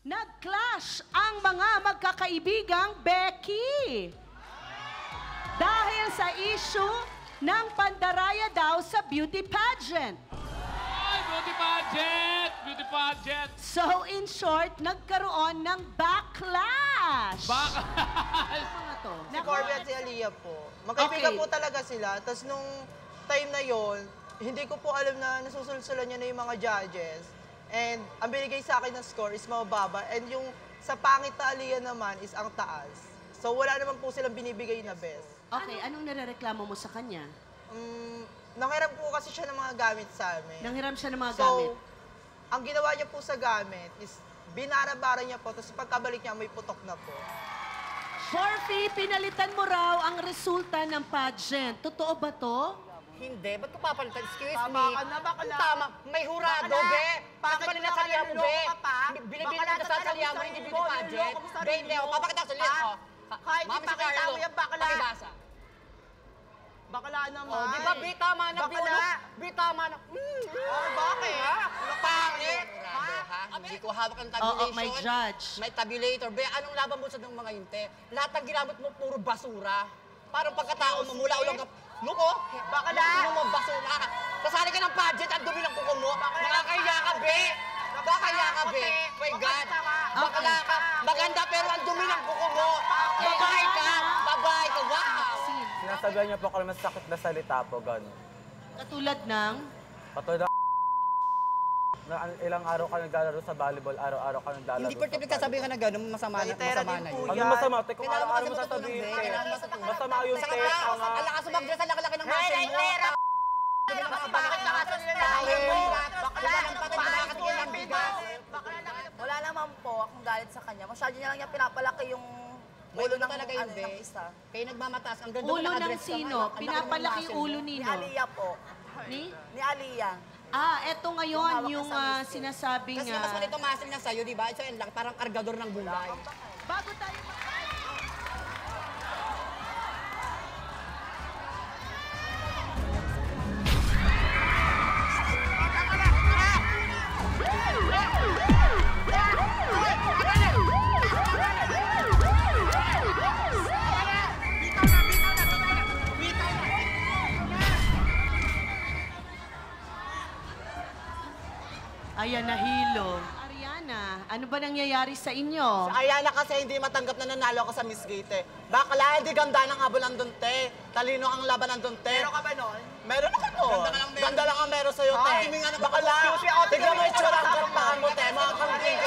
Nag-clash ang mga magkakaibigang Becky. Dahil sa issue ng pandaraya daw sa beauty pageant. Ay, beauty pageant! Beauty pageant! So, in short, nagkaroon ng backlash. Mga to. Si Corbie at si Aliyah po. Magkaibigan po talaga sila. Tapos nung time na yon, hindi ko po alam na nasusulsulan niya na yung mga judges. And ang binigay sa akin ng score is mababa. And yung sa pangit na Aliyah naman is ang taas. So wala naman po silang binibigay na best. Okay, anong narereklamo mo sa kanya? Nanghiram po kasi siya ng mga gamit sa amin. Nanghiram siya ng mga So, gamit? ang ginawa niya po sa gamit is binara-bara niya po. Tapos pagkabalik niya, may putok na po. Shorty, pinalitan mo raw ang resulta ng pageant. Totoo ba to? Hindi. Ba't ko papalitan? Excuse me. Tama ka na, bakla. Tama. May hurado, Bakla. be. Bakit Bakit mo na salya mo, be? niloloko ka pa? Binibili Bakla, na sa salya mo, hindi beauty pageant. niloloko mo sarili Be, hindi. mo. O, papakita ko sa list, Ha? o. Kahit Mami, si ipakita Carlo. mo yan, bakla. Pakibasa. Bakla naman. O, di ba, be, tama na, be, Bakla. be, tama na. Oh, bakit? Pangit. Ha? Hindi ko hawak ng tabulation. Oo, may judge. May tabulator. Be, anong laban mo sa ng mga yunte? Lahat ng ginamit mo, puro basura. Parang pagkatao mo, mula ulang ka... Look, oh! Bakla! Ano mo, basura ka. Kasali ka ng pageant, ang dumi ng kuko mo. Nakakaya ka, be! Nakakaya ka, be! My God! Bakla ka! Maganda, pero ang dumi ng kuko mo! Babae ka! Babae ka! Wow! Sinasabihan niya po ako ng masakit na salita po, gano'n. Katulad ng... Katulad na ilang araw ka naglalaro sa volleyball, araw-araw ka naglalaro Hindi porke sasabihin ka na gano'n, masama na yun. Ano masama? Te, kung Kailangan mo araw-araw kasi mo sasabihin, matutunan, te. kailangan matutunan. Masama yung te, Ang nga. lakas umagdala sa laki-laki ng muscle mo. Bakit nakasasabi mo? Wala naman po akong galit sa kanya. Masyado niya lang niya pinapalaki yung ulo ng, talaga yun, ng isa. Kaya nagmamataas. Ang ganda Ulo ng sino? Pinapalaki yung ulo Ni nino? Aliyah po. Ni? Ni Aliyah. Ah, eto ngayon Yung yung hawak na sa sinasabing... Kasi mas malito muscle niya sa'yo, di ba? Ito yung laki, parang kargador ng gulay. Bago tayo... Ayan, nahilo. Ariana, ano ba nangyayari sa inyo? Sa Ayala kasi hindi matanggap na nanalo ako sa Miss Gate. Bakla, hindi ganda ng habol ng dunte. Talino ang laban ng dunte. Meron ka ba nun? Meron ako nun. Ganda lang ang meron sa'yo, te. Bakla, tignan mo yung tsura ang ganda mo, te. Mga kangking.